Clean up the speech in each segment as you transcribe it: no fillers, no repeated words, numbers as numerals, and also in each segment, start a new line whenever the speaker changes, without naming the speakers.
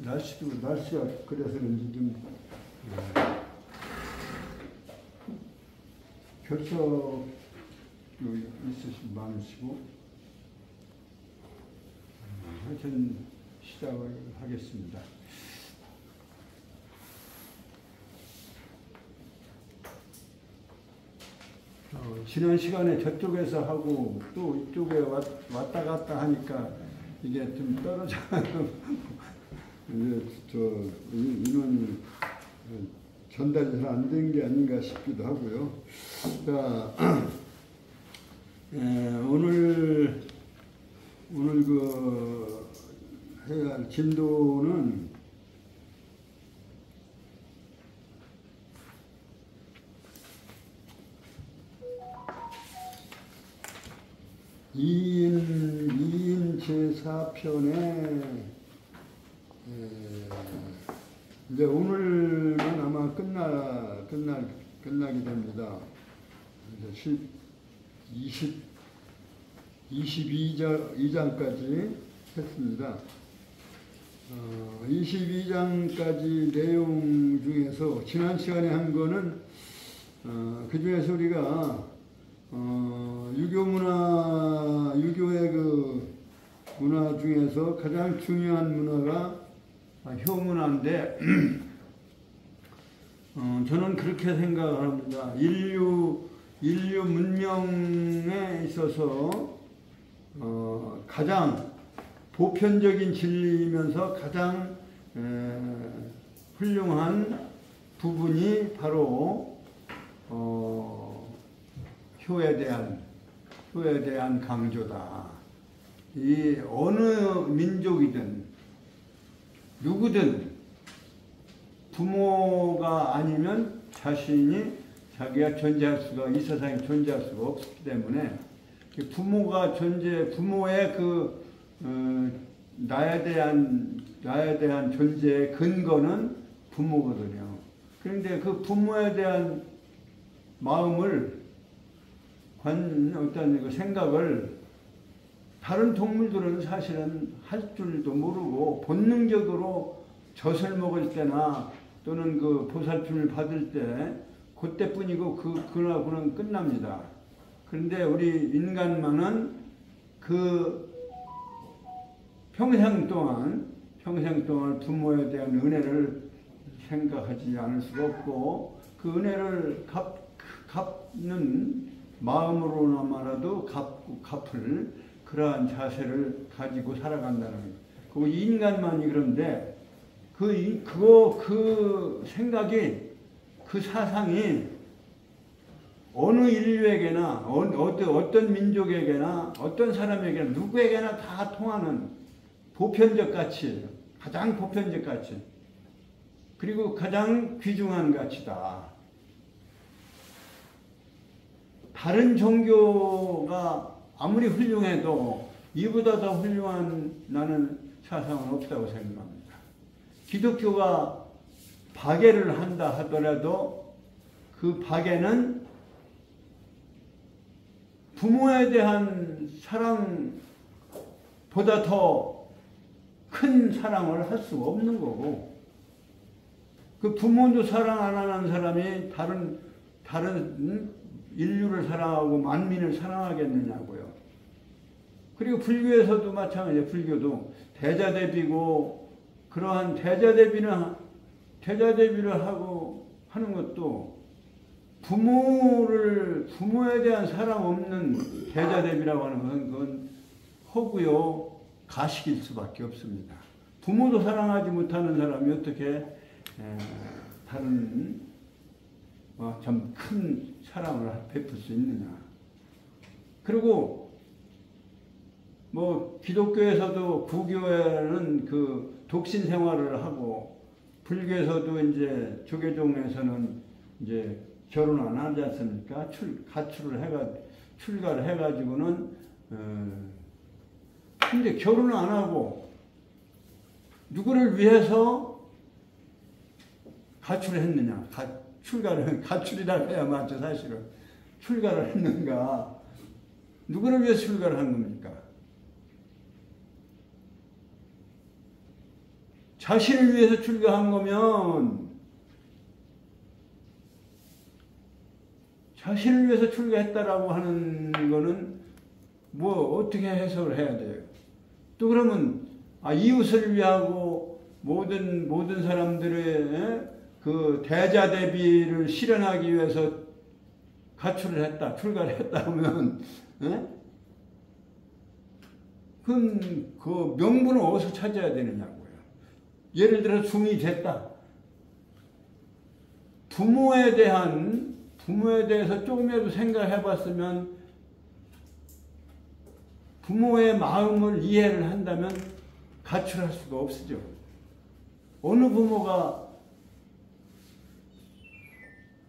날씨가 그래서 그런지 좀 결석도 있으신 많으시고 하여튼 시작을 하겠습니다. 지난 시간에 저쪽에서 하고 또 이쪽에 왔다 갔다 하니까 이게 좀 떨어져 인원 전달이 잘 안 된 게 아닌가 싶기도 하고요. 자, 오늘 그 해야 할 진도는 이인 제4편에 이제 오늘만 아마 끝나게 됩니다. 22장까지 했습니다. 22장까지 내용 중에서 지난 시간에 한 거는 그 중에서 우리가 유교의 그 문화 중에서 가장 중요한 문화가 효문화인데 저는 그렇게 생각을 합니다. 인류 문명에 있어서 가장 보편적인 진리이면서 가장 훌륭한 부분이 바로 효에 대한 강조다. 이 어느 민족이든 누구든 부모가 아니면 자기가 존재할 수가, 이 세상에 존재할 수가 없기 때문에 부모의 나에 대한 존재의 근거는 부모거든요. 그런데 그 부모에 대한 마음을 어떤 그 생각을 다른 동물들은 사실은 할 줄도 모르고 본능적으로 젖을 먹을 때나 또는 그 보살핌을 받을 때 그때뿐이고 그러고는 끝납니다. 그런데 우리 인간만은 그 평생 동안 부모에 대한 은혜를 생각하지 않을 수가 없고 그 은혜를 갚는 마음으로나마라도 갚을 그러한 자세를 가지고 살아간다는 거예요. 그 인간만이 그런데 그 생각이, 그 사상이 어느 인류에게나 어떤 민족에게나 어떤 사람에게나 누구에게나 다 통하는 보편적 가치예요. 가장 보편적 가치. 그리고 가장 귀중한 가치다. 다른 종교가 아무리 훌륭해도 이보다 더 훌륭한 나는 사상은 없다고 생각합니다. 기독교가 박해를 한다 하더라도 그 박해는 부모에 대한 사랑보다 더 큰 사랑을 할 수가 없는 거고, 그 부모도 사랑 안 하는 사람이 다른 인류를 사랑하고 만민을 사랑하겠느냐고요. 그리고 불교에서도 마찬가지예요. 불교도 대자대비고, 그러한 대자대비를 하고 하는 것도 부모에 대한 사랑 없는 대자대비라고 하는 것은 그건 허구요 가식일 수밖에 없습니다. 부모도 사랑하지 못하는 사람이 어떻게 다른 좀 큰 사랑을 베풀 수 있느냐. 그리고 기독교에서도 부교에는 그 독신 생활을 하고, 불교에서도 이제 조계종에서는 이제 결혼 안 하지 않습니까? 출가를 해가지고는 근데 결혼을 안 하고 누구를 위해서 가출을 했느냐? 가출이라고 해야 맞죠, 사실은. 출가를 했는가? 누구를 위해서 출가를 한 겁니까? 자신을 위해서 출가한 거면 자신을 위해서 출가했다라고 하는 거는 뭐 어떻게 해석을 해야 돼요? 또 그러면 이웃을 위하고 모든 사람들의 그 대자 대비를 실현하기 위해서 가출을 했다, 출가를 했다 하면 그건 그 명분을 어디서 찾아야 되느냐고요. 예를 들어 중이 됐다. 부모에 대해서 조금이라도 생각해 봤으면 부모의 마음을 이해를 한다면 가출할 수가 없으죠. 어느 부모가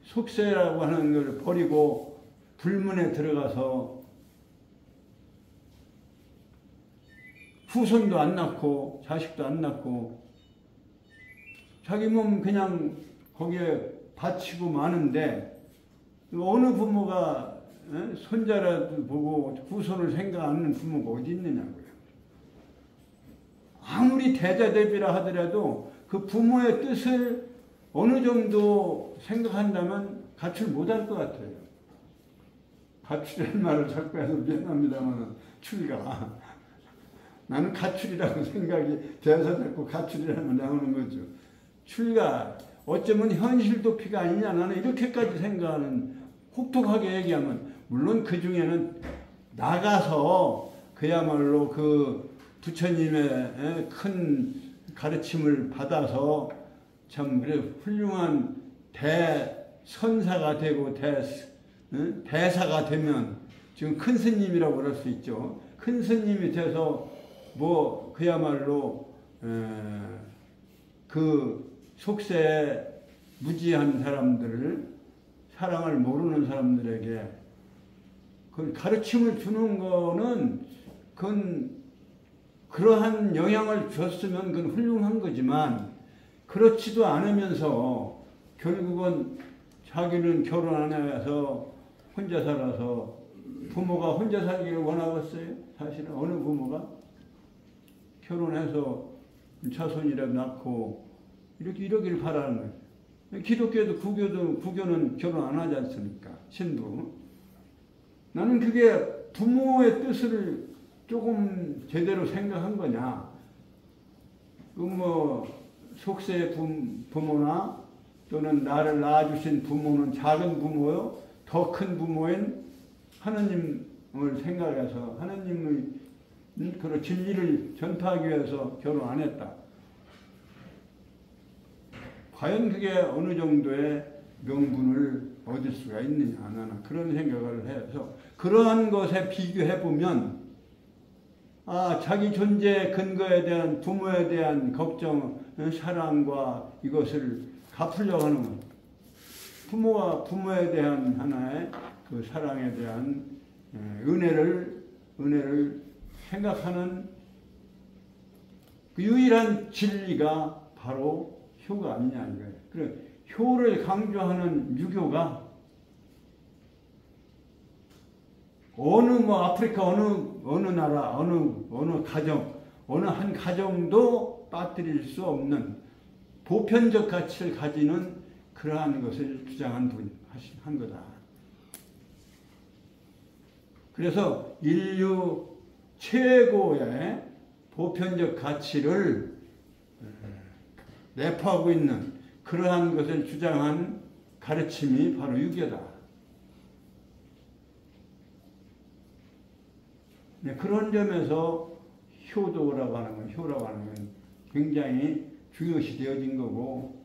속세라고 하는 걸 버리고 불문에 들어가서 후손도 안 낳고 자식도 안 낳고 자기 몸 그냥 거기에 바치고 마는데 어느 부모가 손자라도 보고 후손을 생각 않는 부모가 어디 있느냐고요. 아무리 대자대비라 하더라도 그 부모의 뜻을 어느 정도 생각한다면 가출 못할 것 같아요. 가출이라는 말을 자꾸 해서 미안합니다만 출가. 나는 가출이라고 생각이 돼서 자꾸 가출이라고 나오는 거죠. 출가. 어쩌면 현실 도피가 아니냐. 나는 이렇게까지 생각하는, 혹독하게 얘기하면, 물론 그 중에는 나가서 그야말로 그 부처님의 큰 가르침을 받아서 참 훌륭한 대선사가 되고 대사가 되면, 지금 큰 스님이라고 그럴 수 있죠. 큰 스님이 돼서 뭐 그야말로 그 속세에 무지한 사람들을, 사랑을 모르는 사람들에게 그 가르침을 주는 거는 그건 그러한 영향을 줬으면 그건 훌륭한 거지만, 그렇지도 않으면서 결국은 자기는 결혼 안 해서 혼자 살아서, 부모가 혼자 살기를 원하겠어요? 사실은 어느 부모가 결혼해서 자손이라도 낳고 이러기를 바라는 거예요. 기독교도 구교는 결혼 안 하지 않습니까? 신부. 나는 그게 부모의 뜻을 조금 제대로 생각한 거냐. 그 속세의 부모나 또는 나를 낳아주신 부모는 작은 부모요, 더 큰 부모인 하느님을 생각해서 하느님의 그런 진리를 전파하기 위해서 결혼 안 했다. 과연 그게 어느 정도의 명분을 얻을 수가 있느냐. 나는 그런 생각을 해서 그러한 것에 비교해보면 자기 존재 근거에 대한 부모에 대한 걱정, 사랑과 이것을 갚으려고 하는 것. 부모에 대한 하나의 그 사랑에 대한 은혜를 생각하는 그 유일한 진리가 바로 효가 아니냐 이거예요. 그래, 효를 강조하는 유교가 아프리카 어느 나라, 어느 가정, 어느 한 가정도 빠뜨릴 수 없는 보편적 가치를 가지는 그러한 것을 주장한 분이 한 거다. 그래서 인류 최고의 보편적 가치를 내포하고 있는 그러한 것을 주장한 가르침이 바로 유교다. 네, 그런 점에서 효라고 하는 건 굉장히 중요시 되어진 거고,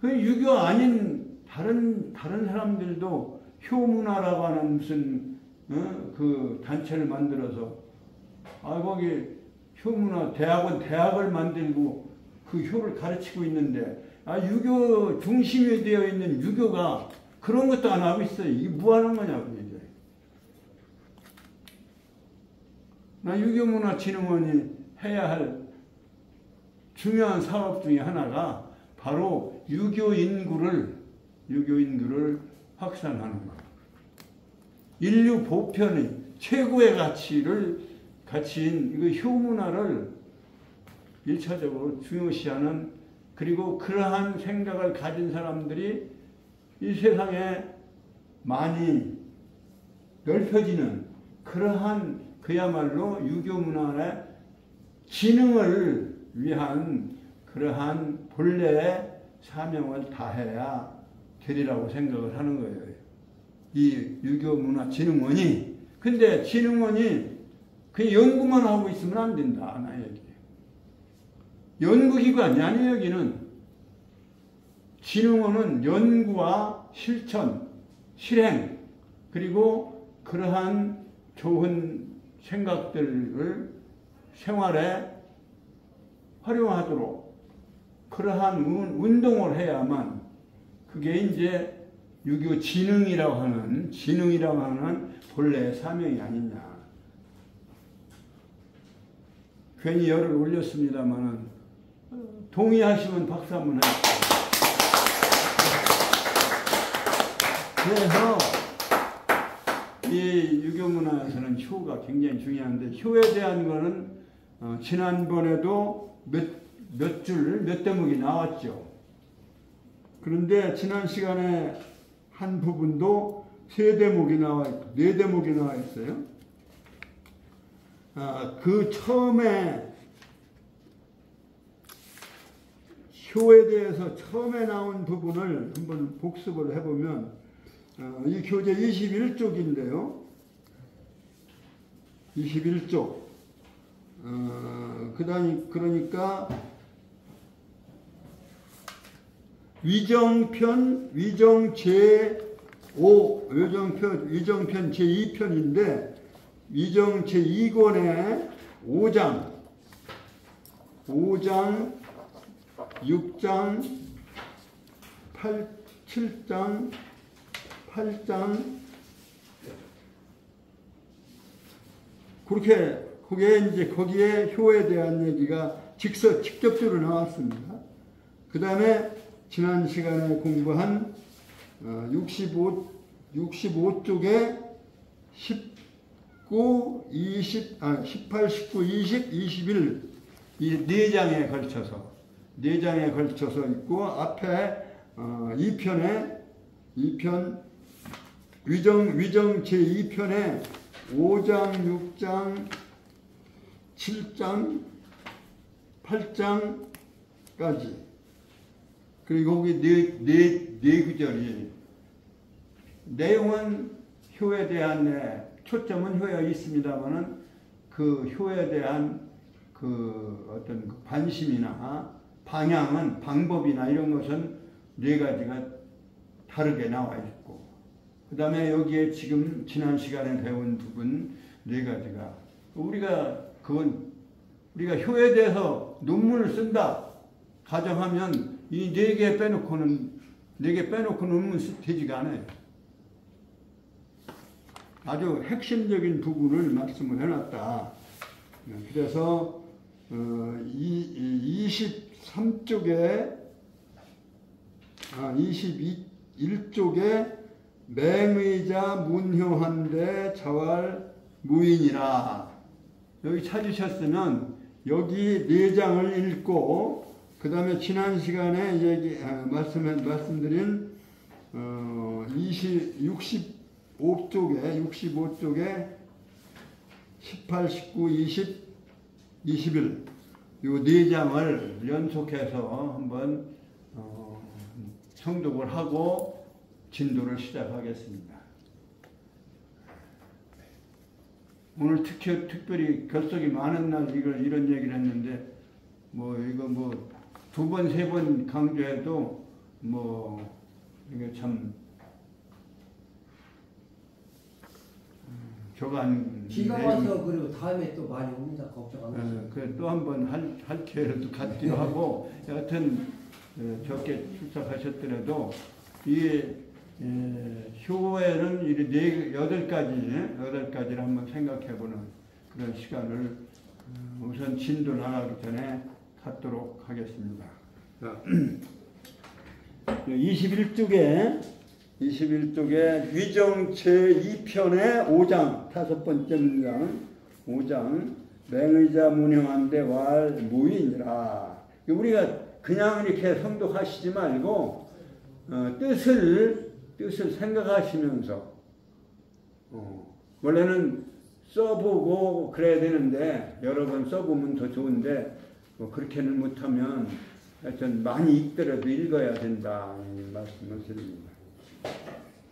그 유교 아닌 다른 사람들도 효문화라고 하는 무슨 그 단체를 만들어서 거기 효문화 대학을 만들고 그 효를 가르치고 있는데, 유교 중심이 되어 있는 유교가 그런 것도 안 하고 있어요. 이게 뭐 하는 거냐고 이제. 유교문화진흥원이 해야 할 중요한 사업 중에 하나가 바로 유교 인구를 확산하는 거예요. 인류 보편의 최고의 가치인 이거 효문화를 일차적으로 중요시하는, 그리고 그러한 생각을 가진 사람들이 이 세상에 많이 넓혀지는 그러한 그야말로 유교 문화의 진흥을 위한 그러한 본래의 사명을 다해야 되리라고 생각을 하는 거예요. 이 유교 문화 진흥원이. 근데 진흥원이 그냥 연구만 하고 있으면 안 된다. 나 얘기. 연구기관이 아니에요, 여기는. 진흥원은 연구와 실천, 실행, 그리고 그러한 좋은 생각들을 생활에 활용하도록 그러한 운동을 해야만 그게 이제 유교 진흥이라고 하는 본래의 사명이 아니냐. 괜히 열을 올렸습니다만 동의하시면 박수 한번 해주세요. 그래서 이 유교 문화에서는 효가 굉장히 중요한데, 효에 대한 거는 지난번에도 몇 대목이 나왔죠. 그런데 지난 시간에 한 부분도 네 대목이 나와 있어요. 그 처음에 효에 대해서 처음에 나온 부분을 한번 복습을 해보면, 이 교재 21쪽인데요. 21쪽. 그러니까 위정편 제2편인데, 위정 제2권의 5장, 6장, 7장, 8장, 그렇게, 거기에 효에 대한 얘기가 직접적으로 나왔습니다. 그 다음에 지난 시간에 공부한 65쪽에 18, 19, 20, 21, 이 네 장에 걸쳐서 있고, 앞에 2편 위정 제2편에 5장, 6장, 7장, 8장까지, 그리고 거기 네 구절이, 내용은 효에 대한 초점은 효에 있습니다만은 그 효에 대한 그 어떤 관심이나 방향은, 방법이나 이런 것은 네 가지가 다르게 나와 있고, 그 다음에 여기에 지금 지난 시간에 배운 부분 네 가지가, 우리가 효에 대해서 논문을 쓴다 가정하면 이 네 개 빼놓고는 논문 되지가 않아요. 아주 핵심적인 부분을 말씀을 해놨다. 그래서 23쪽에 21쪽에 맹의자 문효한데 자활 무인이라, 여기 찾으셨으면 여기 네 장을 읽고, 그 다음에 지난 시간에 말씀드린 65쪽에 18, 19, 20, 21, 요 네 장을 연속해서 한번 성독을 하고 진도를 시작하겠습니다. 오늘 특별히 결석이 많은 날 이런 얘기를 했는데, 이거 두 번, 세 번 강조해도 이게 참
비가 와서 그리고 다음에 또 많이 옵니다. 걱정 안 하세요.
또 한 번 할 기회를 갖기도 하고, 여하튼 적게 출석하셨더라도 이 효에는 여덟 가지를 한번 생각해보는 그런 시간을 우선 진도 나가기 전에 갖도록 하겠습니다. 21쪽에 위정 제2편의 5장, 다섯 번째 문장 5장 맹의자 문형한데 왈 무인이라. 우리가 그냥 이렇게 성독하시지 말고 뜻을 생각하시면서 원래는 써보고 그래야 되는데 여러 번 써보면 더 좋은데 뭐 그렇게는 못하면 하여튼 많이 읽더라도 읽어야 된다 이 말씀을 드립니다.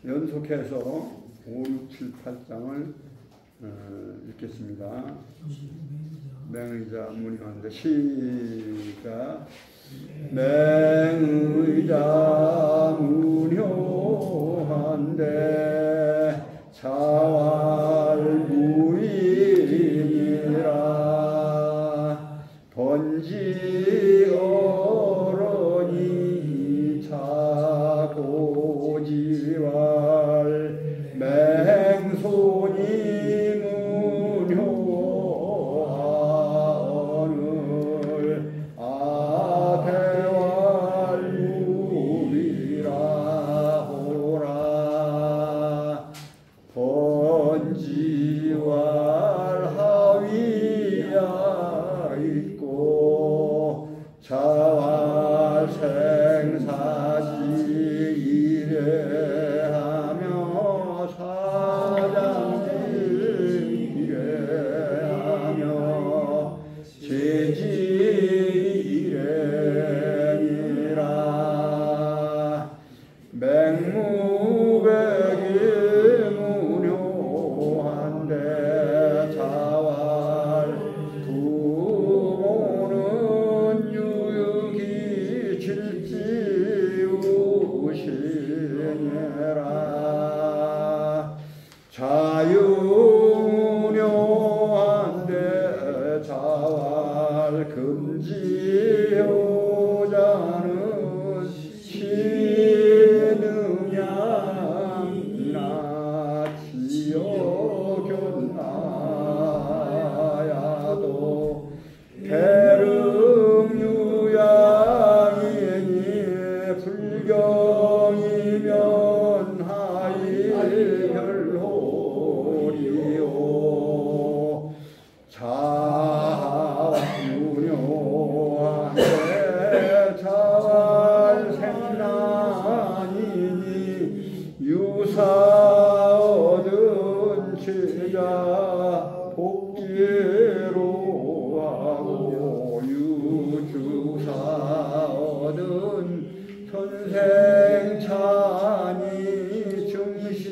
연속해서 5, 6, 7, 8장을 읽겠습니다. 맹의자 문형한데 시작. 맹의자 문형한데 자왈무인이라 번지 어러니 자고지왈 맹손이 문효하오늘 아대왈무리라 호라 번지왈 하위야 있고 자왈 생사지 이래하며 사장지 이래하며 제지 이래니라 맹무백이 문효한데 자왈 부모는 유익이 질지우시니라 자유문효한데 자왈 금지효자는 신음양이나 지어견나야도 배릉유양이니 불경이면 하이별호리오 자문효한데 자왈 생난이니 유사 얻은 제자 복기로 하고 유주사 얻은 선생찬이 증시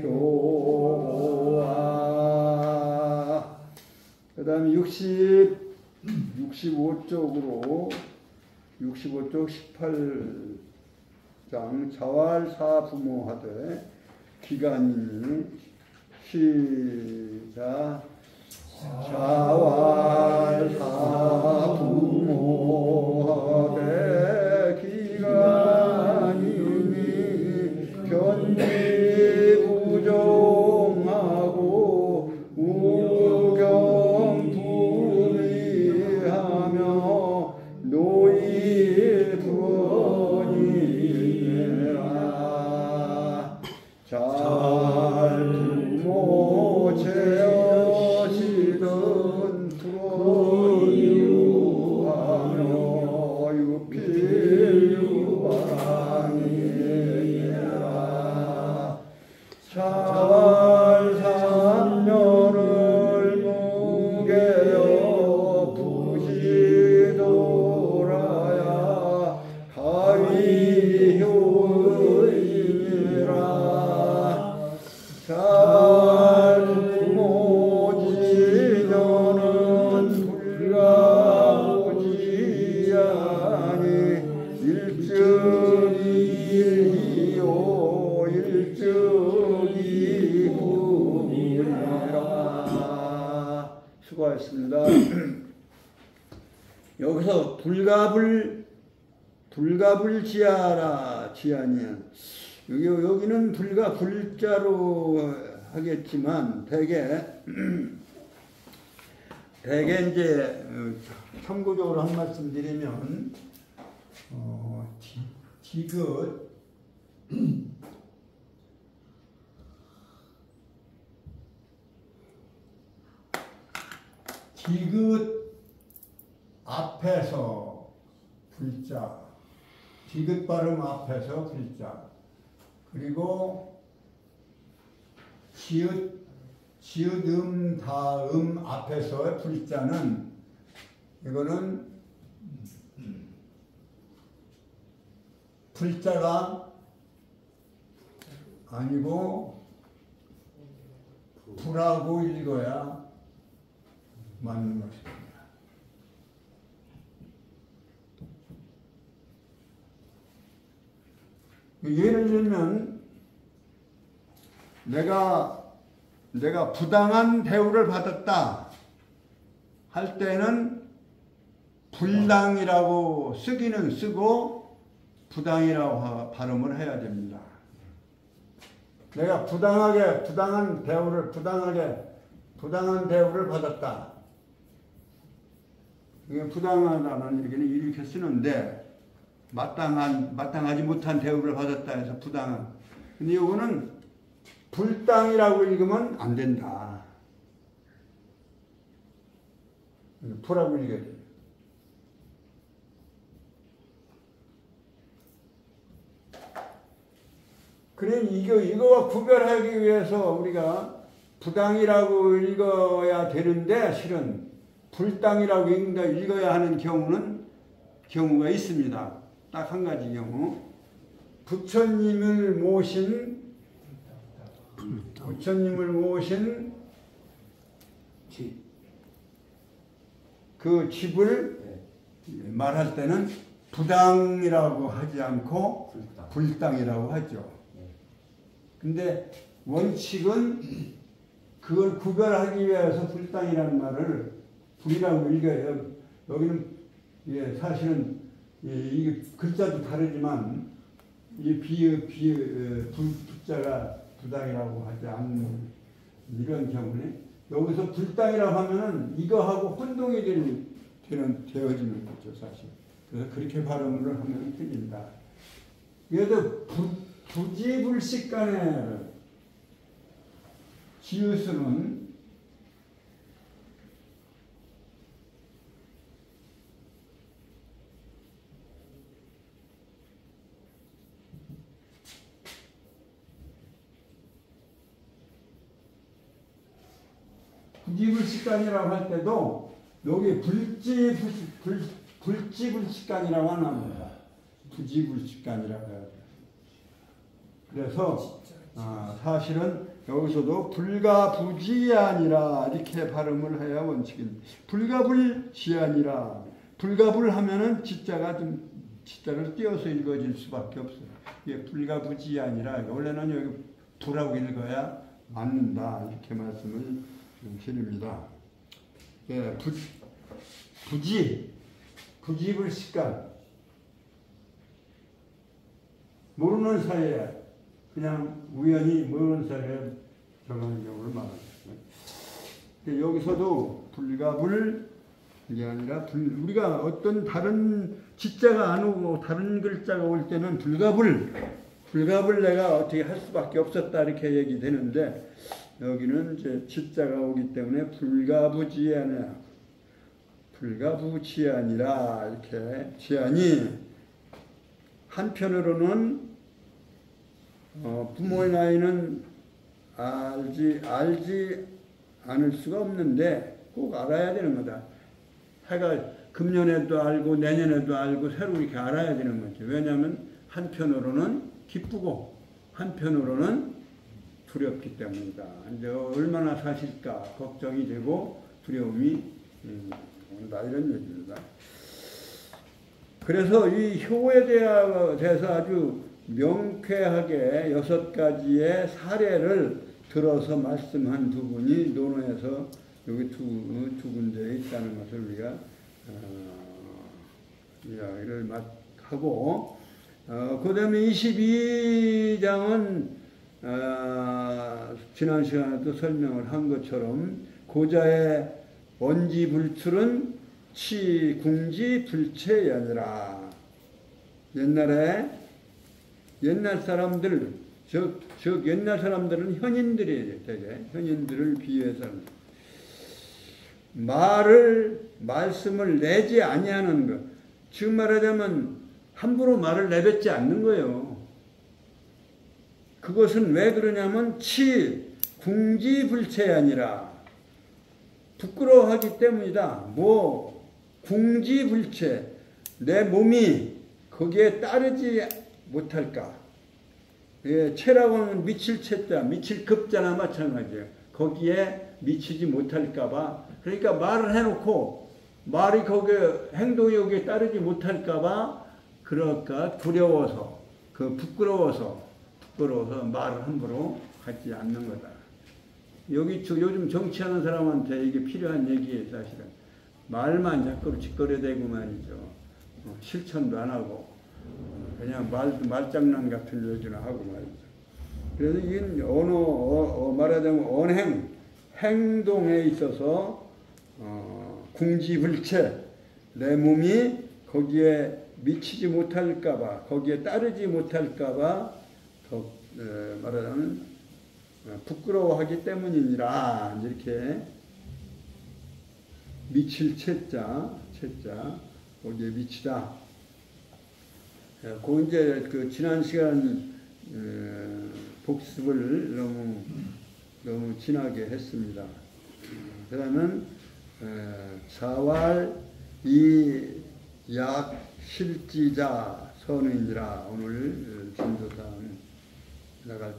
교화. 그 다음에 65쪽으로 65쪽 18장 자왈사 부모하되 기간이니 시작. 자왈사 부모하되 기간이니 견디 부정하고 우경불이하며 노이 부원이라 잘 부모 제어시던 부원유하며 유필유방이라 자왈 삼년을 무게여 부지돌아야 가위효이니라 자왈 부모지녀는 불가무지하니 일증이요 일증이 구이라. 수고하셨습니다. 여기서 불가불지하라 지하니은 여기는 불가 불자로 하겠지만 대개 이제 참고적으로 한 말씀 드리면 디귿 디귿 앞에서 불자, 디귿 발음 앞에서 불자, 그리고 지읒 다음 앞에서의 불자는 이거는 불자가 아니고 불하고 읽어야 맞는 것입니다. 예를 들면 내가 부당한 대우를 받았다 할 때는 불당이라고 쓰기는 쓰고 부당이라고 발음을 해야 됩니다. 내가 부당한 대우를 받았다. 이게 부당하다는 얘기는 이렇게 쓰는데 마땅하지 못한 대우를 받았다 해서 부당한. 근데 이거는 불당이라고 읽으면 안 된다. 불하고 읽어야 돼. 그래 이거와 구별하기 위해서 우리가 부당이라고 읽어야 되는데 실은 불당이라고 읽어야 하는 경우가 있습니다. 딱 한 가지 경우. 부처님을 모신 그 집을 말할 때는 부당이라고 하지 않고 불당이라고 하죠. 근데 원칙은 그걸 구별하기 위해서 불당이라는 말을 불이라고 읽어요. 여기는 사실은 이게 글자도 다르지만 불자가 부당이라고 하지 않는 이런 경우에 여기서 불당이라고 하면은 이거하고 혼동이 되어지는 거죠, 사실. 그래서 그렇게 발음을 하면 틀린다. 그래도 부지불식간에 지읒은 부지불식간이라고 할 때도 여기 불지불식간이라고 안 합니다. 부지불식간이라고 해요. 그래서 사실은 여기서도 불가부지아니라 이렇게 발음을 해야 원칙입니다. 불가불지아니라. 불가불 하면은 지자를 띄어서 읽어질 수밖에 없어요. 이게 불가부지아니라. 원래는 여기 불하고 읽어야 맞는다. 이렇게 말씀을 드립니다. 예, 부지불식간. 모르는 사이에 그냥 우연히 모르는 사이에 정하는 경우를 말합니다. 여기서도 불가불 이게 아니라 우리가 어떤 다른 지자가 안 오고 다른 글자가 올 때는 불가불 내가 어떻게 할 수밖에 없었다 이렇게 얘기되는데 여기는 이제 지자가 오기 때문에 불가부지아니라 이렇게 지아니 한편으로는 부모의 나이는 알지 않을 수가 없는데 꼭 알아야 되는 거다. 해가 금년에도 알고 내년에도 알고 새로 이렇게 알아야 되는 거죠. 왜냐하면 한편으로는 기쁘고 한편으로는 두렵기 때문이다. 이제 얼마나 사실까 걱정이 되고 두려움이 온다 이런 얘기입니다. 그래서 이 효에 대해서 아주 명쾌하게 6가지의 사례를 들어서 말씀한 부분이 논어에서 여기 두 군데에 있다는 것을 우리가 이야기를 하고 그 다음에 22장은 지난 시간에도 설명을 한 것처럼 고자의 원지불출은 치궁지불체이 아니라 옛날 사람들 즉 옛날 사람들은 현인들이에요. 되게 현인들을 비유해서 말씀을 내지 아니하는 것. 지금 말하자면 함부로 말을 내뱉지 않는 거예요. 그것은 왜 그러냐면 궁지불체가 아니라 부끄러워하기 때문이다. 궁지불체, 내 몸이 거기에 따르지 못할까. 예, 체라고 하면 미칠 체자, 미칠 급자나 마찬가지예요. 거기에 미치지 못할까봐. 그러니까 말을 해놓고 말이 거기에 행동이 여기에 따르지 못할까봐 그럴까 두려워서 부끄러워서 말을 함부로 하지 않는 거다. 요즘 정치하는 사람한테 이게 필요한 얘기예요, 사실은. 말만 자꾸 짓거려대고 말이죠. 실천도 안 하고 그냥 말장난 같은 요지나 하고 말이죠. 그래서 이건 말하자면 행동에 있어서 궁지불체, 내 몸이 거기에 미치지 못할까봐, 거기에 따르지 못할까봐 말하자면 부끄러워하기 때문이니라. 이렇게 미칠 채자 거기에 미치다. 이제 지난 시간 복습을 너무 진하게 했습니다. 그러면 자왈 이약 실지자 선인이라. 오늘 전도사항 나갈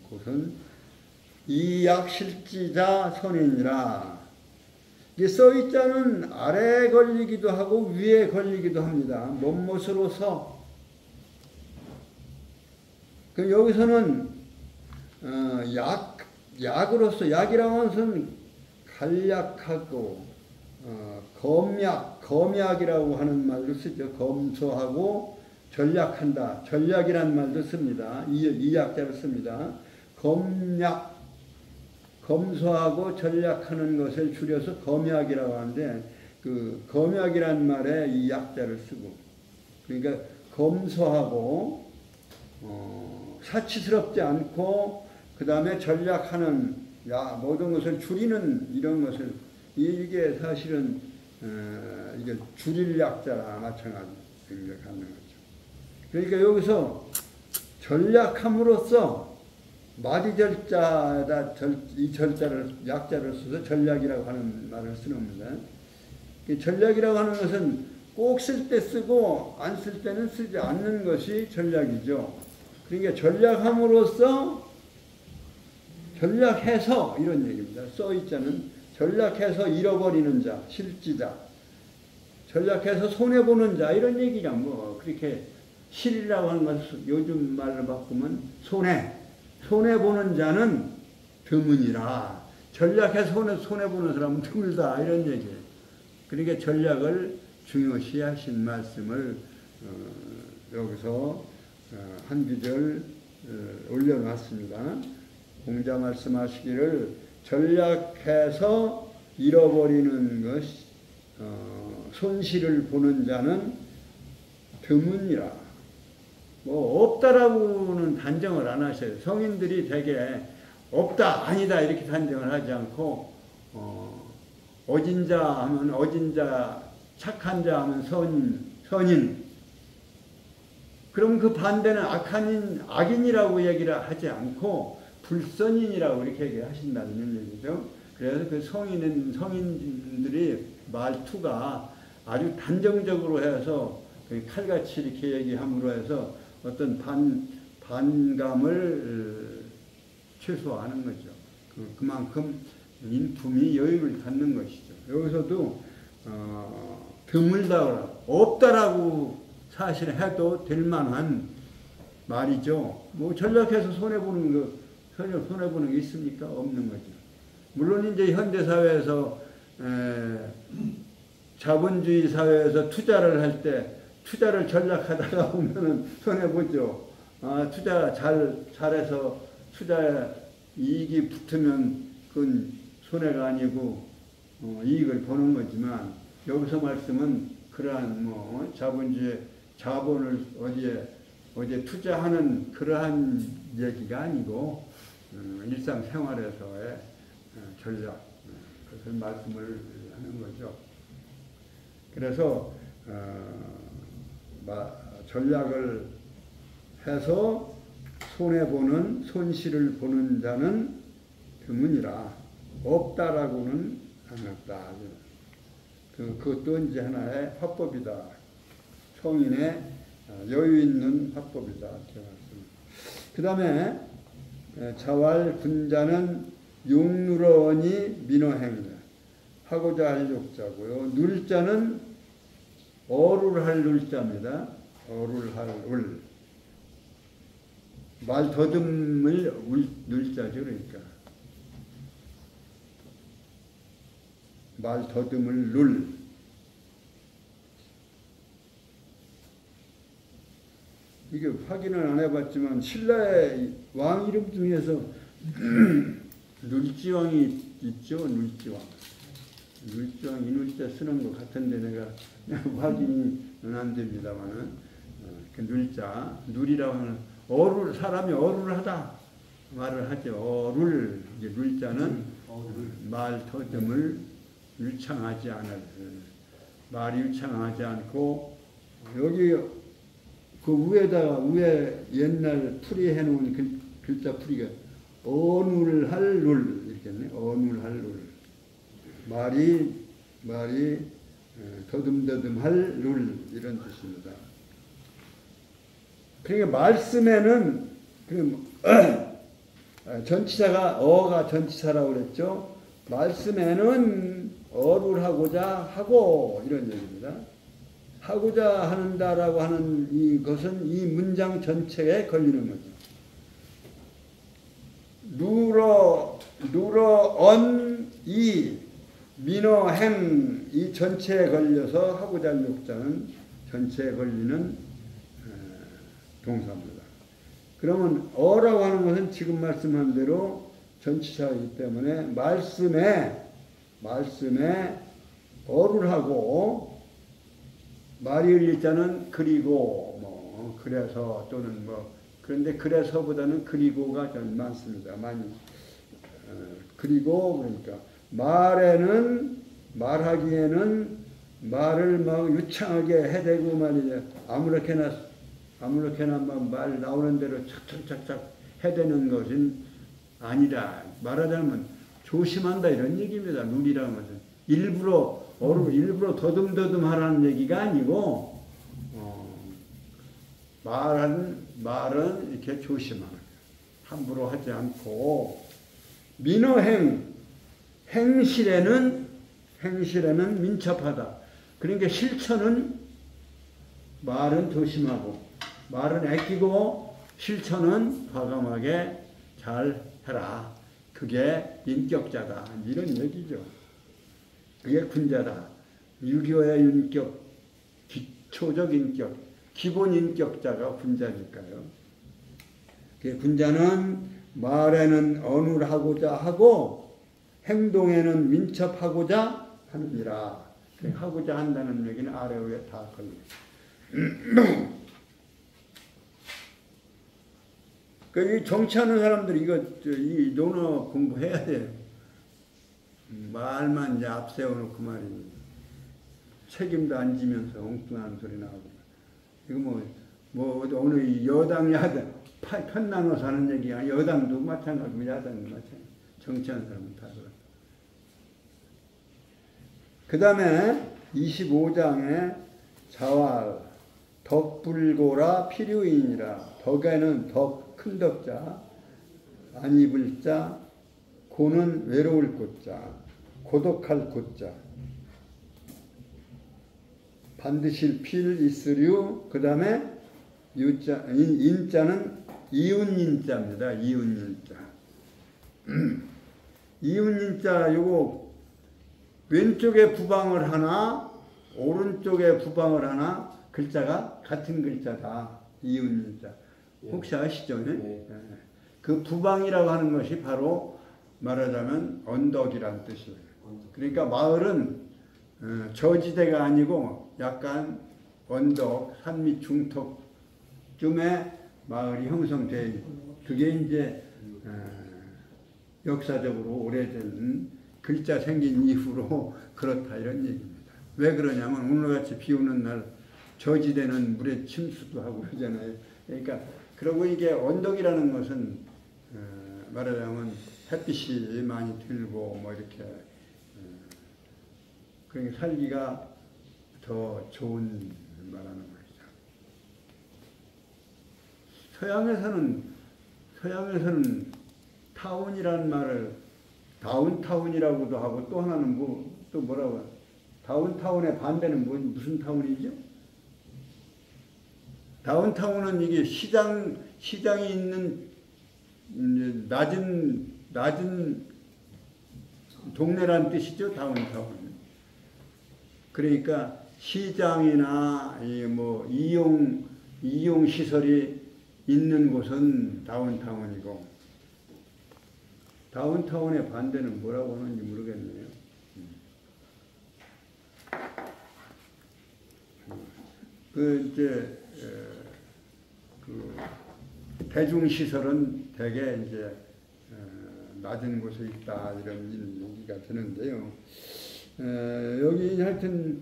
곳은 이약 실지자 선인이라. 이 써있자는 아래에 걸리기도 하고 위에 걸리기도 합니다. 못못으로서. 여기서는 약으로서, 약이라고 하는 것은 간략하고 검약이라고 하는 말도 쓰죠. 검소하고 전략한다. 전략이라는 말도 씁니다. 이 약자를 씁니다. 검소하고 전략하는 것을 줄여서 검약이라고 하는데, 검약이라는 말에 이 약자를 쓰고, 그러니까 검소하고 사치스럽지 않고, 그 다음에 전략하는, 모든 것을 줄이는 이런 것을, 이게 사실은 이게 줄일 약자라 마찬가지 생각하는 거죠. 그러니까 여기서 전략함으로써 마디절자에다 이 약자를 써서 전략이라고 하는 말을 쓰는 겁니다. 전략이라고 하는 것은 꼭 쓸 때 쓰고 안 쓸 때는 쓰지 않는 것이 전략이죠. 그러니까 전략해서 이런 얘기입니다. 써있자는 전략해서 잃어버리는 자, 실지자, 전략해서 손해보는 자, 이런 얘기가 그렇게 실이라고 하는 것을 요즘 말로 바꾸면 손해보는 자는 드문이라. 전략해서 손해보는 사람은 드물다, 이런 얘기예요. 그러니까 전략을 중요시 하신 말씀을 여기서 한 구절 올려놨습니다. 공자 말씀하시기를 전략해서 잃어버리는 것이 손실을 보는 자는 드문이라. 없다라고는 단정을 안 하셔요. 성인들이 되게 없다, 아니다 이렇게 단정을 하지 않고 어진 자 하면 어진 자, 착한 자 하면 선인. 그럼 그 반대는 악인이라고 얘기를 하지 않고 불선인이라고 이렇게 얘기하신다는 얘기죠. 그래서 그 성인들이 말투가 아주 단정적으로 해서 칼같이 이렇게 얘기함으로 해서 어떤 반감을 최소화하는 거죠. 그만큼 인품이 여유를 갖는 것이죠. 여기서도 드물다, 없다라고 사실 해도 될 만한 말이죠. 전략해서 손해보는 게 있습니까? 없는 거죠. 물론 이제 현대사회에서, 자본주의 사회에서 투자를 할 때, 투자를 전략하다가 보면은 손해보죠. 투자 잘해서 투자에 이익이 붙으면 그건 손해가 아니고, 이익을 보는 거지만, 여기서 말씀은 그러한 자본주의, 자본을 어디에 투자하는 그러한 얘기가 아니고, 일상생활에서의 전략, 그것을 말씀을 하는 거죠. 그래서 전략을 해서 손해보는 손실을 보는 자는 드무니라. 없다라고는 안 없다. 그것도 이제 하나의 화법이다. 성인의 여유 있는 화법이다. 그 다음에 자왈 분자는 용누러니 민어행이다. 하고자 할 욕자고요. 눌자는 어를 할 눌자입니다. 어를 할 울. 말 더듬을 눌자죠. 그러니까 말 더듬을 눌. 이게 확인을 안 해봤지만 신라의 왕 이름 중에서 눌지왕이 있죠. 눌지왕. 눌지왕 이눌자 쓰는 것 같은데 내가 확인은 안 됩니다만은 그 눌자 눌이라고 하는 어를 사람이 어를 하다 말을 하죠. 어를 이제 눌자는 말 더듬을 유창하지 않을 말이 유창하지 않고 여기 그 위에 옛날 풀이 해놓은 글자 풀이가 어눌할 눌 이렇겠네. 어눌할 눌 말이 더듬더듬할 눌 이런 뜻입니다. 그러니까 말씀에는 전치사가 어가 전치사라고 그랬죠. 말씀에는 어를 하고자 하고 이런 얘기입니다. 하고자 한다라고 하는 이것은 이 문장 전체에 걸리는 거죠. 누러 언 이 민어 행 이 전체에 걸려서 하고자 할 욕자는 전체에 걸리는 동사입니다. 그러면 어라고 하는 것은 지금 말씀한 대로 전치사이기 때문에 말씀에 어를 하고 말이 열릴 자는 그리고 뭐 그래서 또는 뭐 그런데 그래서보다는 그리고가 좀 많습니다. 많이 그리고 그러니까 말하기에는 말을 막 유창하게 해대고 말이죠. 아무렇게나 말 나오는 대로 착착착착 해대는 것은 아니라 말하자면 조심한다 이런 얘기입니다. 눈이라는 것은 일부러 더듬더듬 하라는 얘기가 아니고 말은 이렇게 조심하는 함부로 하지 않고 행실에는 민첩하다. 그러니까 실천은 말은 조심하고 말은 아끼고 실천은 과감하게 잘 해라. 그게 인격자다. 이런 얘기죠. 그게 군자다. 유교의 인격, 기초적 인격, 기본 인격자가 군자니까요. 군자는 말에는 어눌하고자 하고 행동에는 민첩하고자 하느니라. 하고자 한다는 얘기는 아래 위에 다 걸립니다. 이 정치하는 사람들이 이 논어 공부해야 돼요. 말만 이제 앞세워놓고 말입니다. 책임도 안 지면서 엉뚱한 소리 나오고. 이거 뭐 오늘 여당 야당 편 나눠서 하는 얘기가 여당도 마찬가지고 야당도 마찬가지고 정치하는 사람은 다 그렇다. 그 다음에 25장에 자왈 덕불고라 필요인이라. 덕에는 큰 덕자, 안 입을 자, 고는 외로울 곳자, 고독할 곳자. 반드시 필 있으류. 그 다음에 인자는 이웃인자입니다. 이웃인자. 이웃인자 요거 왼쪽에 부방을 하나 오른쪽에 부방을 하나 글자가 같은 글자다. 이웃인자. 혹시 아시죠? 네? 그 부방이라고 하는 것이 바로 말하자면 언덕이란 뜻이에요. 그러니까 마을은 저지대가 아니고 약간 언덕, 산밑 중턱쯤에 마을이 형성되어 있고 그게 이제 역사적으로 오래된 글자 생긴 이후로 그렇다 이런 얘기입니다. 왜 그러냐면 오늘같이 비 오는 날 저지대는 물에 침수도 하고 그러잖아요. 그러니까 그리고 이게 언덕이라는 것은 말하자면 햇빛이 많이 들고 뭐 이렇게 그러니까 살기가 더 좋은 말하는 말이죠. 서양에서는 타운이라는 말을 다운타운이라고도 하고 또 하나는 또 뭐라고 다운타운의 반대는 무슨 타운이죠? 다운타운은 이게 시장이 있는 낮은 동네란 뜻이죠. 다운타운. 그러니까 시장이나 뭐 이용 시설이 있는 곳은 다운타운이고 다운타운의 반대는 뭐라고 하는지 모르겠네요. 이제 대중시설은 대개 이제 낮은 곳에 있다 이런 얘기가 드는데요. 여기 하여튼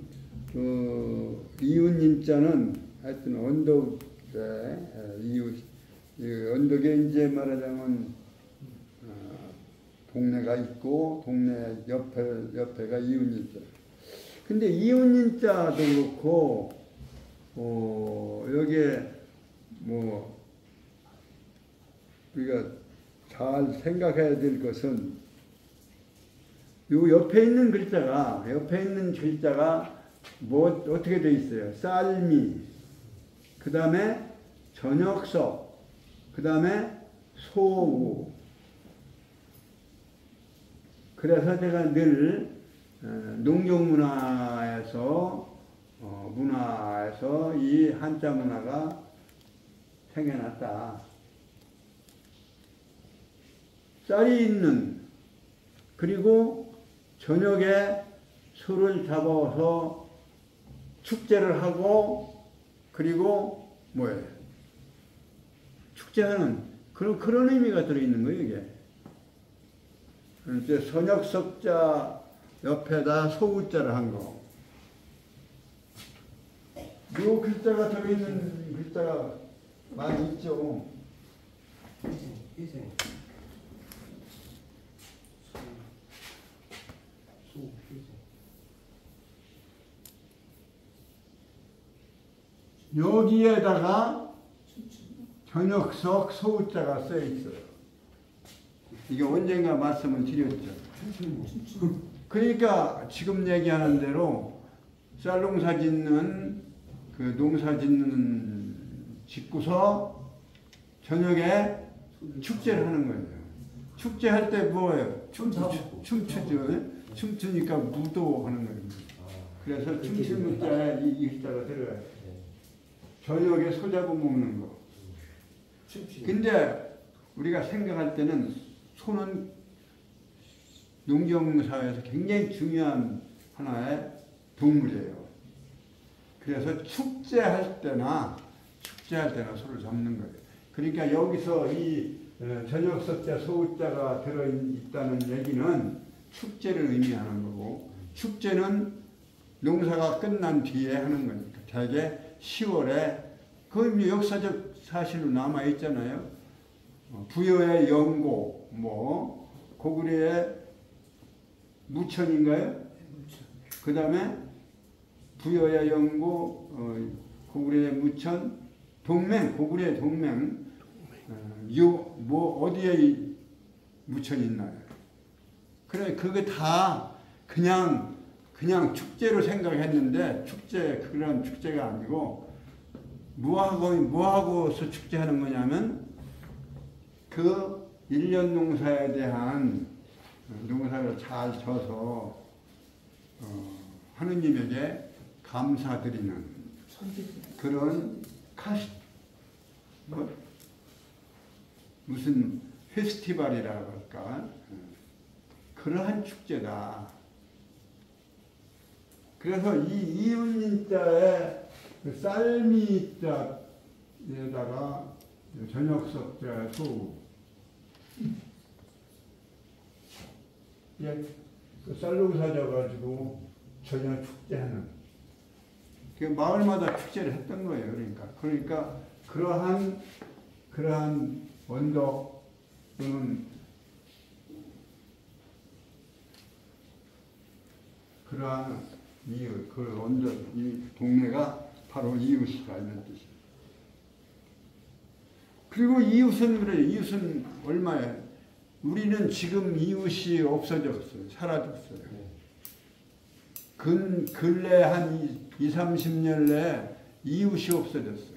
이웃인자는 하여튼 언덕에 언덕에 이제 말하자면 동네가 있고 동네 옆에가 이웃인자. 근데 이웃인자도 그렇고 여기에 뭐 우리가 잘 생각해야 될 것은 요 옆에 있는 글자가 뭐 어떻게 돼 있어요? 쌀미, 그 다음에 저녁석, 그 다음에 소우. 그래서 제가 늘 농경문화에서 이 한자 문화가 생겨났다. 쌀이 있는, 그리고 저녁에 술을 잡아서 축제를 하고, 그리고 뭐예요? 축제하는 그런 의미가 들어있는 거예요, 이게. 이제 선역석자 옆에다 소우자를 한 거. 요 글자가 들어있는 글자가 많이 있죠. 여기에다가 저녁석 소우자가 써 있어요. 이게 언젠가 말씀을 드렸죠. 그러니까 지금 얘기하는 대로 쌀 농사 짓는 농사 짓고서 저녁에 축제를 하는 거예요. 축제할 때 뭐예요? 춤추죠. 춤추니까 무도하는 거예요. 그래서 춤추는 자에 이 글자가 들어가요. 저녁에 소 잡아 먹는 거. 근데 우리가 생각할 때는 소는 농경사회에서 굉장히 중요한 하나의 동물이에요. 그래서 축제할 때나 소를 잡는 거예요. 그러니까 여기서 이 저녁석자 소자가 들어있다는 얘기는 축제를 의미하는 거고, 축제는 농사가 끝난 뒤에 하는 거니까 대개 10월에 그 역사적 사실로 남아 있잖아요. 부여의 영고, 뭐 고구려의 무천인가요? 그 다음에 부여의 영고, 고구려의 무천, 동맹, 고구려의 동맹, 어디에 무천이 있나요? 그래, 그게 다 그냥 축제로 생각했는데, 그런 축제가 아니고, 뭐하고서 축제하는 거냐면, 그 1년 농사에 대한 농사를 잘 져서, 하느님에게 감사드리는 그런 무슨 페스티벌이라고 할까? 그러한 축제다. 그래서 이 이웃인자의 쌀미자에다가 저녁석자 소 그 쌀농사 져가지고 저녁 축제하는 그 마을마다 축제를 했던 거예요. 그러니까 그러한 언덕 또는 그러한 이웃, 그 언덕, 이 동네가 바로 이웃이다 이런 뜻이에요. 그리고 이웃은 그래요. 이웃은 얼마예요? 우리는 지금 이웃이 없어졌어요. 사라졌어요. 근래 한 20, 30년 내에 이웃이 없어졌어요.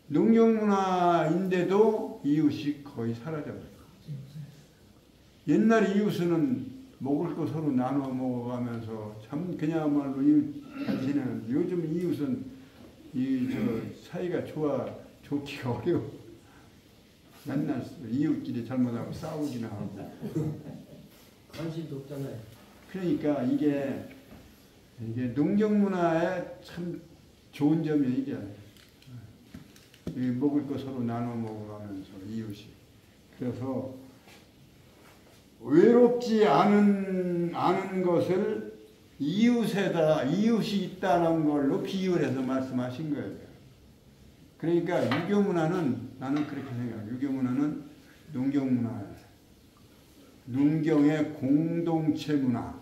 농경문화인데도 이웃이 거의 사라져버려요. 옛날 이웃은 먹을 거 서로 나눠 먹어가면서 참 그냥말로 이웃 잘 지내는데 요즘 이웃은 사이가 좋기가 어려워. 맨날 이웃끼리 잘못하고 싸우기나 하고.
관심도 없잖아요.
그러니까 이게 농경문화의 참 좋은 점이에요. 이게 먹을 거 서로 나눠 먹어가면서 이웃이. 그래서 외롭지 않은 것을 이웃이 있다는 걸로 비유를 해서 말씀하신 거예요. 그러니까 유교문화는 나는 그렇게 생각해요. 유교문화는 농경문화예요. 농경의 공동체 문화.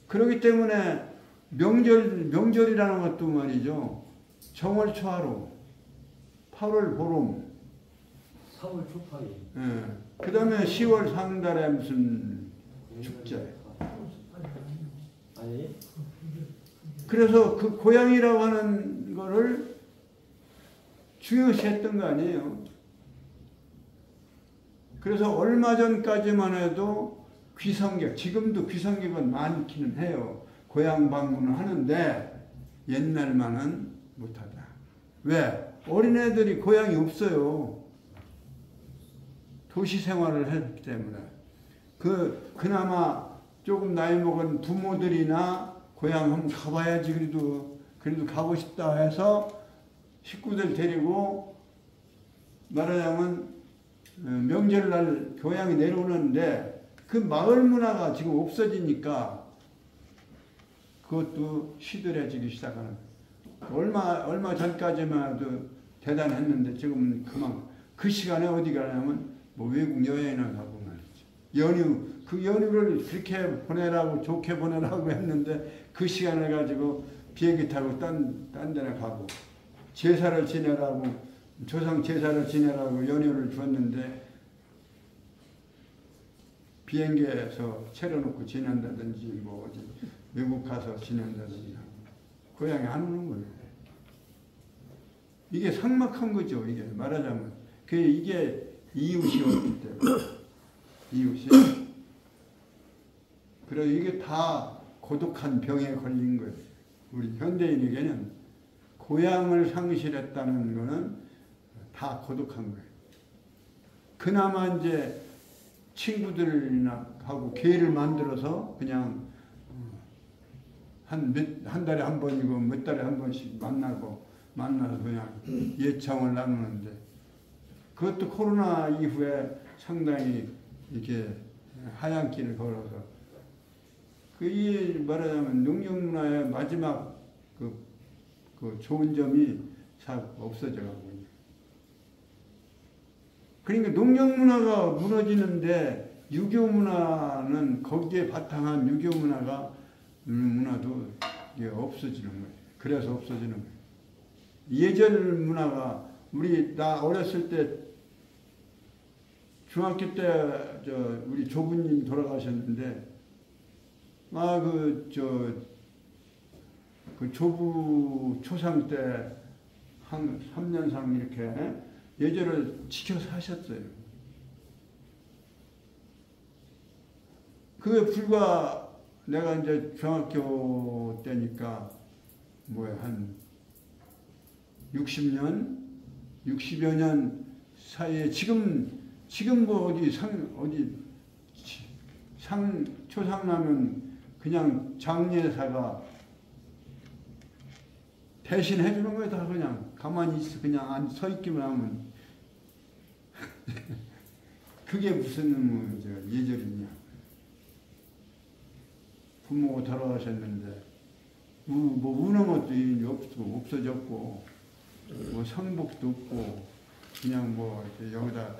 그렇기 때문에 명절이라는 것도 말이죠. 정월 초하루, 8월 보름,
3월 초파리.
예. 그 다음에 10월 상달에 무슨 축제.
아니?
그래서 그 고향이라고 하는 거를 중요시했던 거 아니에요. 그래서 얼마 전까지만 해도 귀성객, 지금도 귀성객은 많기는 해요. 고향 방문을 하는데 옛날만은 못하다. 왜? 어린애들이 고향이 없어요. 도시 생활을 했기 때문에. 그나마 조금 나이 먹은 부모들이나 고향 한번 가봐야지 그래도 가고 싶다 해서 식구들 데리고 말하자면 명절날 고향에 내려오는데 그 마을 문화가 지금 없어지니까 그것도 시들해지기 시작하는 거예요. 얼마 전까지만 해도 대단했는데 지금은 그만 그 시간에 어디 가냐면 뭐 외국 여행을 가고 말이죠. 그 연휴를 그렇게 보내라고 좋게 보내라고 했는데 그 시간을 가지고 비행기 타고 딴 데나 가고 제사를 지내라고 조상 제사를 지내라고 연휴를 줬는데 비행기에서 채워놓고 지낸다든지 뭐 어디 외국 가서 지낸다든지 고향에 안 오는 거예요. 이게 삭막한 거죠. 이게 말하자면 이게 이웃이 없기 때문에 이웃이 그래서 이게 다 고독한 병에 걸린 거예요. 우리 현대인에게는 고향을 상실했다는 거는 다 고독한 거예요. 그나마 이제 친구들이나 하고 기회를 만들어서 그냥 한 달에 한 번이고 몇 달에 한 번씩 만나서 그냥 예청을 나누는데 그것도 코로나 이후에 상당히 이렇게 하얀 길을 걸어서 이 말하자면 농경문화의 마지막 그 좋은 점이 잘 없어져가고 있는. 그러니까 농경문화가 무너지는데 유교문화는 거기에 바탕한 유교문화도 이게 없어지는 거예요. 그래서 없어지는 거예요. 예절 문화가 나 어렸을 때 중학교 때 우리 조부님 돌아가셨는데 그 조부 초상 때 한 3년상 이렇게 예절을 지켜서 하셨어요. 그게 불과 내가 이제 중학교 때니까 한 60년, 60여 년 사이에 지금 뭐 초상 나면 그냥 장례사가 대신 해주는 거예요. 다 그냥 가만히 있어 그냥 서 있기만 하면 그게 무슨 예절이냐. 부모가 돌아가셨는데 우는 것도 이제 없어졌고 성복도 없고 그냥 여기다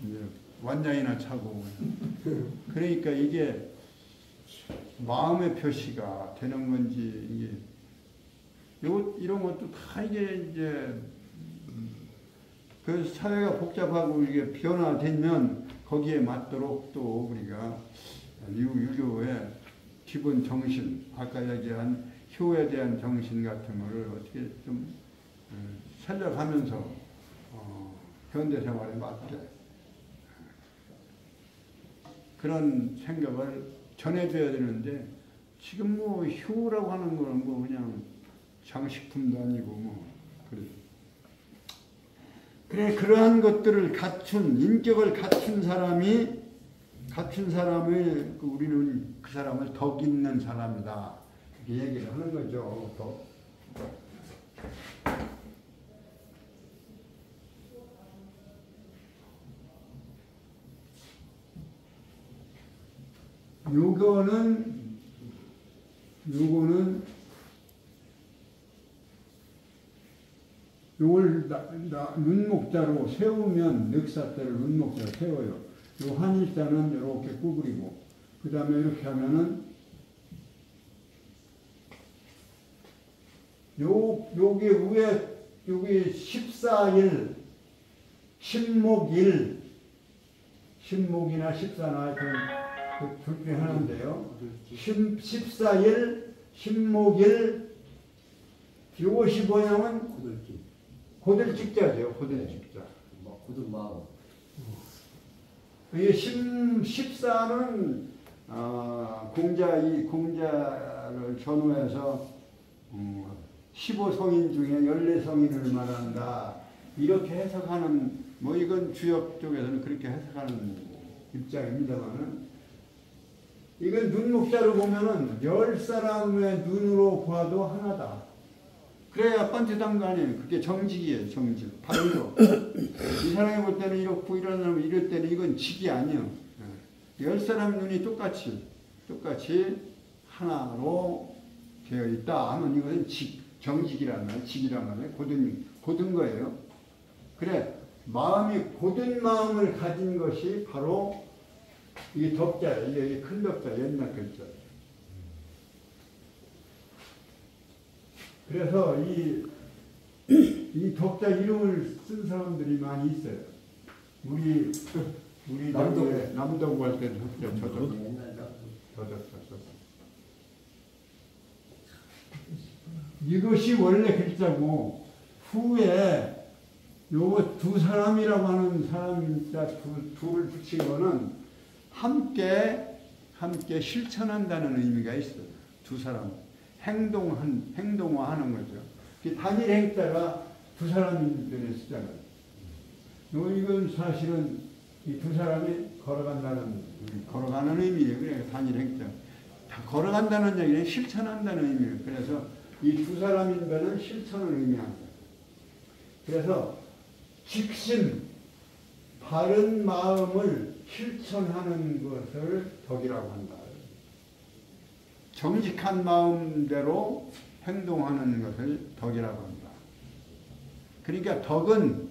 이제 완장이나 차고 그러니까 이게 마음의 표시가 되는 건지 이게 이런 것도 다 이게 이제 그 사회가 복잡하고 이게 변화되면 거기에 맞도록 또 우리가 유교의 기본 정신, 아까 얘기한 효에 대한 정신 같은 거를 어떻게 좀 살려가면서 현대 생활에 맞게 그런 생각을 전해줘야 되는데 지금 효라고 하는 거는 그냥 장식품도 아니고 그래 그러한 것들을 갖춘 인격을 갖춘 사람을 우리는 그 사람을 덕 있는 사람이다 이렇게 얘기를 하는 거죠. 요거는 요걸 눈목자로 세우면 늑사대를 눈목자로 세워요. 요 한일자는 이렇게 구부리고 그 다음에 이렇게 하면은 요게 위에 여기 14일 신목일 신목이나 14나 하여튼 둘 중에 하나인데요. 14일 신목일 이것이 뭐냐면 고들직자죠. 고들직자.
고들마음.
이게 14는 공자를 전후해서 15성인 중에 14성인을 말한다. 이렇게 해석하는 이건 주역 쪽에서는 그렇게 해석하는 입장입니다만은 이건 눈목자로 보면은 10사람의 눈으로 봐도 하나다. 그래야 번트단 거 아니에요. 그게 정직이에요. 정직. 바로 이 사람이 볼 때는 이렇고 이런 사람은 이럴 때는 이건 직이 아니에요. 10사람 눈이 똑같이 하나로 되어 있다 하면 이것은 정직이란 말, 직이란 말이에요. 고든 거예요. 그래 마음이 고든 마음을 가진 것이 바로 이 덕자예요. 이게 큰 덕자, 옛날 글자. 그래서 이 덕자 이름을 쓴 사람들이 많이 있어요. 우리 남도구 할 때도 저도 이것이 원래 글자고 후에 요거 두 사람이라고 하는 사람자 둘을 붙인 거는 함께 실천한다는 의미가 있어요. 두 사람 행동화하는 거죠. 단일 행자가 두 사람들을 쓰잖아요. 이건 사실은 이 두 사람이 걸어가는 의미예요. 그래 단일 행자. 다 걸어간다는 얘기는 실천한다는 의미예요. 그래서 이 두 사람인가는 실천을 의미합니다. 그래서 직신, 바른 마음을 실천하는 것을 덕이라고 한다. 정직한 마음대로 행동하는 것을 덕이라고 한다. 그러니까 덕은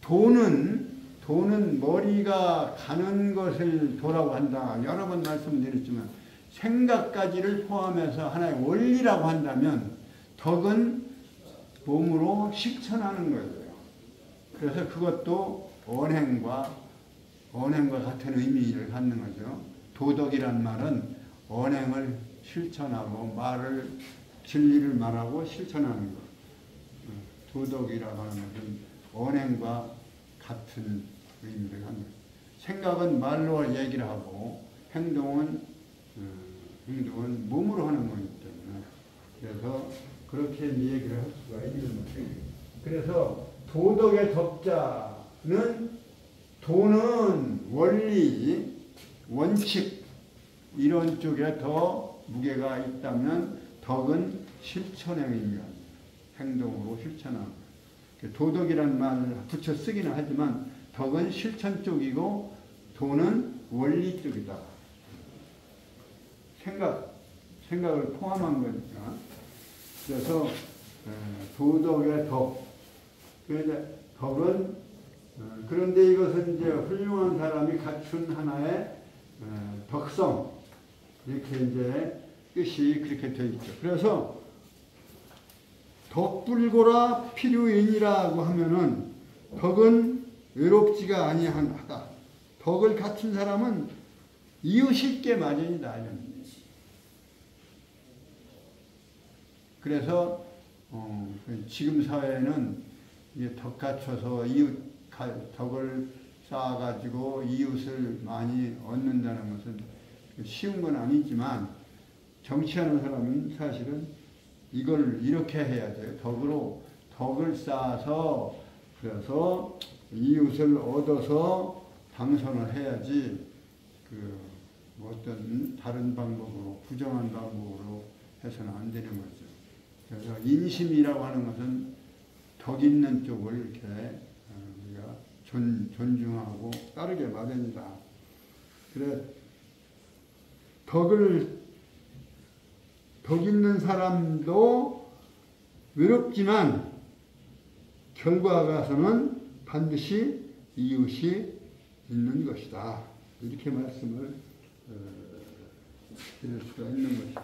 도는 머리가 가는 것을 도라고 한다. 여러 번 말씀드렸지만 생각까지를 포함해서 하나의 원리라고 한다면 덕은 몸으로 실천하는 거예요. 그래서 그것도 언행과 같은 의미를 갖는 거죠. 도덕이란 말은 언행을 실천하고 진리를 말하고 실천하는 것. 도덕이라고 하는 것은 언행과 같은 의미를 갖는 것. 생각은 말로 얘기를 하고 행동은 몸으로 하는 거기 때문에 그래서 그렇게 얘기를 할 수가 있는 거죠. 그래서 도덕의 덕자는 도는 원리, 원칙 이런 쪽에 더 무게가 있다면 덕은 실천의 의미가 행동으로 실천하는 도덕이란 말을 붙여 쓰기는 하지만 덕은 실천 쪽이고 도는 원리적이다. 생각을 포함한 거니까. 그래서 도덕의 덕. 그런데 덕은 그런데 이것은 이제 훌륭한 사람이 갖춘 하나의 덕성 이렇게 이제 뜻이 그렇게 되어 있죠. 그래서 덕불고라 필요인이라고 하면은 덕은 외롭지가 아니하다. 덕을 갖춘 사람은 이웃일 게 마련이다. 그래서 지금 사회에는 덕 갖춰서 이웃 덕을 쌓아가지고 이웃을 많이 얻는다는 것은 쉬운 건 아니지만 정치하는 사람은 사실은 이걸 이렇게 해야 돼요. 덕을 쌓아서 그래서 이웃을 얻어서 당선을 해야지 어떤 다른 방법으로 부정한 방법으로 해서는 안 되는 거죠. 그래서 인심이라고 하는 것은 덕 있는 쪽을 이렇게 우리가 존중하고 따르게 마련이다. 그래 덕 있는 사람도 외롭지만 결과가서는 반드시 이웃이 있는 것이다. 이렇게 말씀을 드릴 수가 있는 것입니다.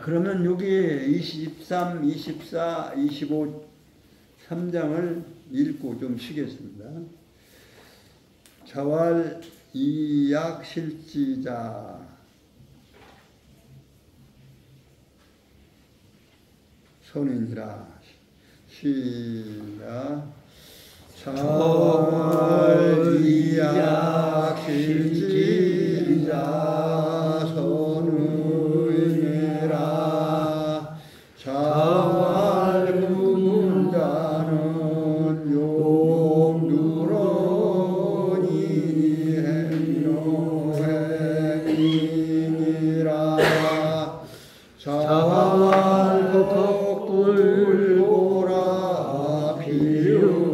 그러면 여기 23, 24, 25, 3장을 읽고 좀 쉬겠습니다. 자활 이약실지자 선인이라 시작. 자활 이약실지자 선인이라 자활 금자는 용두러니 행노행이라 자활 덕불고라 필요이니라